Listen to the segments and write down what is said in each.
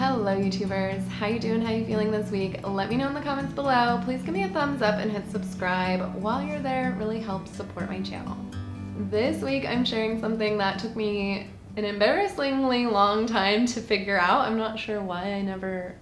Hello YouTubers, how you doing, how you feeling this week? Let me know in the comments below. Please give me a thumbs up and hit subscribe. While you're there, it really helps support my channel. This week I'm sharing something that took me an embarrassingly long time to figure out. I'm not sure why I never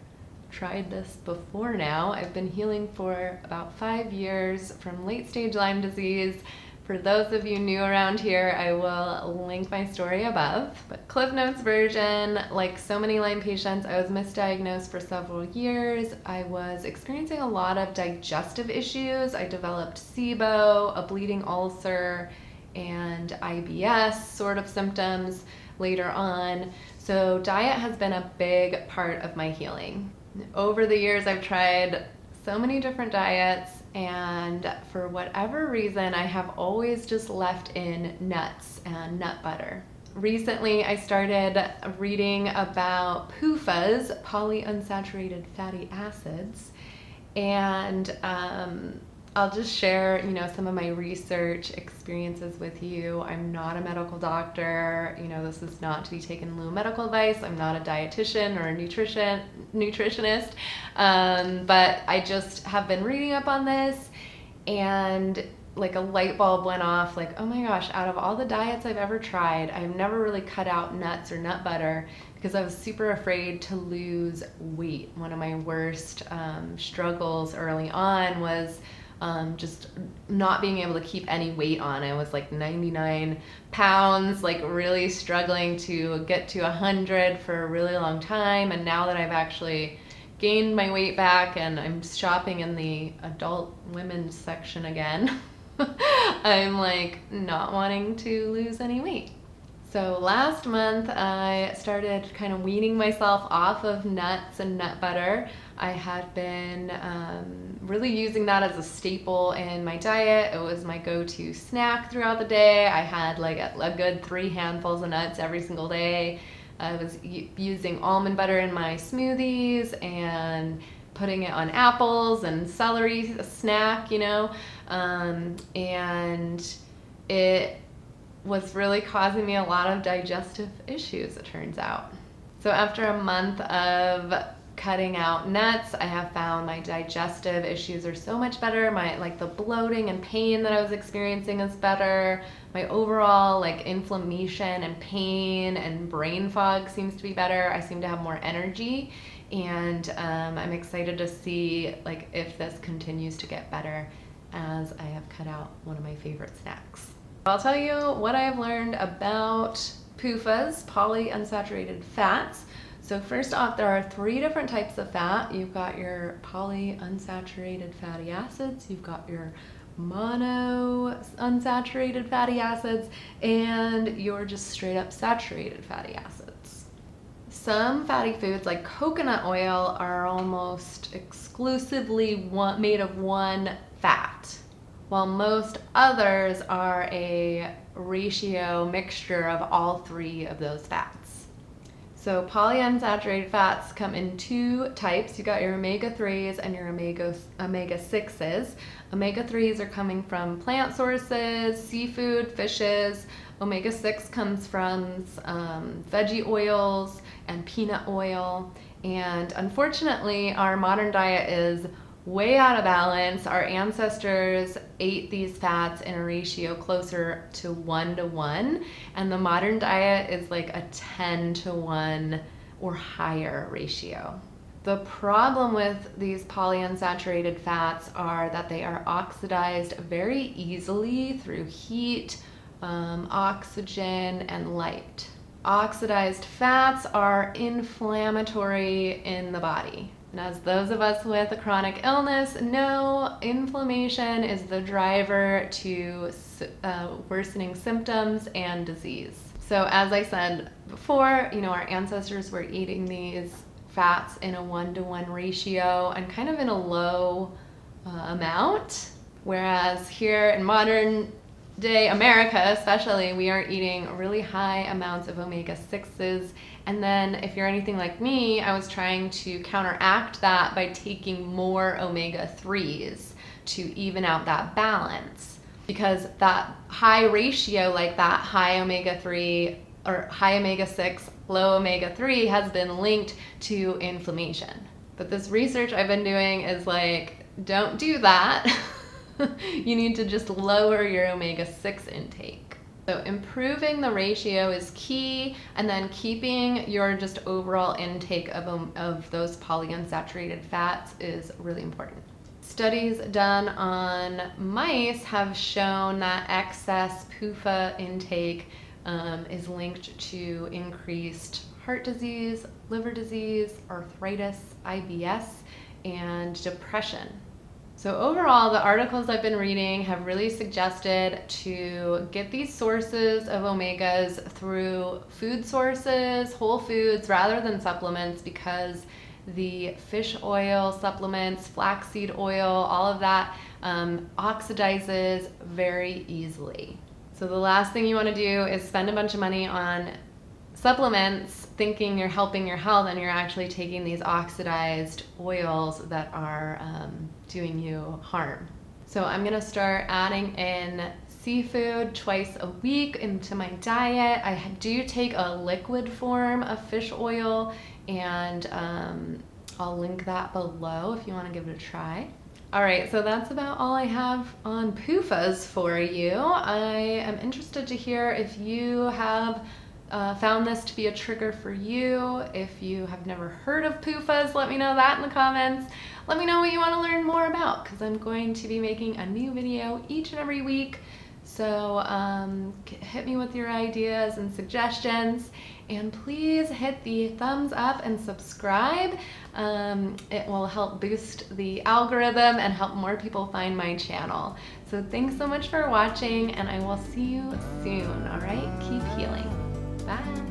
tried this before now. I've been healing for about 5 years from late stage Lyme disease. For those of you new around here, I will link my story above. But Cliff Notes version, like so many Lyme patients, I was misdiagnosed for several years. I was experiencing a lot of digestive issues. I developed SIBO, a bleeding ulcer, and IBS sort of symptoms later on. So diet has been a big part of my healing. Over the years, I've tried so many different diets, and for whatever reason, I have always just left in nuts and nut butter. Recently, I started reading about PUFAS, Polyunsaturated Fatty Acids, and I'll just share, some of my research experiences with you. I'm not a medical doctor. This is not to be taken in lieu of medical advice. I'm not a dietitian or a nutritionist, but I just have been reading up on this, and like a light bulb went off, like, oh my gosh, out of all the diets I've ever tried, I've never really cut out nuts or nut butter because I was super afraid to lose weight. One of my worst struggles early on was just not being able to keep any weight on. I was like 99 pounds, like really struggling to get to 100 for a really long time. And now that I've actually gained my weight back and I'm shopping in the adult women's section again, I'm like not wanting to lose any weight. So last month I started kind of weaning myself off of nuts and nut butter. I had been really using that as a staple in my diet. It was my go-to snack throughout the day. I had like a good 3 handfuls of nuts every single day. I was using almond butter in my smoothies and putting it on apples and celery, a snack, and it was really causing me a lot of digestive issues, it turns out. So after a month of cutting out nuts, I have found my digestive issues are so much better. The bloating and pain that I was experiencing is better. My overall inflammation and pain and brain fog seems to be better. I seem to have more energy, and I'm excited to see if this continues to get better as I have cut out one of my favorite snacks. I'll tell you what I've learned about PUFAS, polyunsaturated fats. So first off, there are 3 different types of fat. You've got your polyunsaturated fatty acids, you've got your monounsaturated fatty acids, and your just straight up saturated fatty acids. Some fatty foods like coconut oil are almost exclusively made of one fat, while most others are a ratio mixture of all 3 of those fats. So polyunsaturated fats come in 2 types. You got your omega-3s and your omega-6s. Omega-3s are coming from plant sources, seafood, fishes. Omega-6 comes from veggie oils and peanut oil. And unfortunately, our modern diet is way out of balance. Our ancestors ate these fats in a ratio closer to 1-to-1, and the modern diet is like a 10-to-1 or higher ratio. The problem with these polyunsaturated fats are that they are oxidized very easily through heat, oxygen, and light. Oxidized fats are inflammatory in the body. And as those of us with a chronic illness know, inflammation is the driver to worsening symptoms and disease. So as I said before, our ancestors were eating these fats in a 1-to-1 ratio and kind of in a low amount, whereas here in modern day America especially, we are eating really high amounts of omega-6s. And then if you're anything like me, I was trying to counteract that by taking more omega-3s to even out that balance, because that high ratio, like that high omega-3 or high omega-6 low omega-3 has been linked to inflammation. But this research I've been doing is like, don't do that. You need to just lower your omega-6 intake. So improving the ratio is key, and then keeping your just overall intake of those polyunsaturated fats is really important. Studies done on mice have shown that excess PUFA intake is linked to increased heart disease, liver disease, arthritis, IBS, and depression. So overall, the articles I've been reading have really suggested to get these sources of omegas through food sources, whole foods, rather than supplements, because the fish oil supplements, flaxseed oil, all of that oxidizes very easily. So the last thing you want to do is spend a bunch of money on supplements thinking you're helping your health, and you're actually taking these oxidized oils that are doing you harm. So I'm gonna start adding in seafood twice a week into my diet. I do take a liquid form of fish oil, and I'll link that below if you want to give it a try. All right, so that's about all I have on PUFAs for you. I am interested to hear if you have found this to be a trigger for you. If you have never heard of PUFAs, let me know that in the comments. Let me know what you want to learn more about, because I'm going to be making a new video each and every week. So hit me with your ideas and suggestions, and please hit the thumbs up and subscribe. It will help boost the algorithm and help more people find my channel. So thanks so much for watching, and I will see you soon. All right, keep healing. Bye.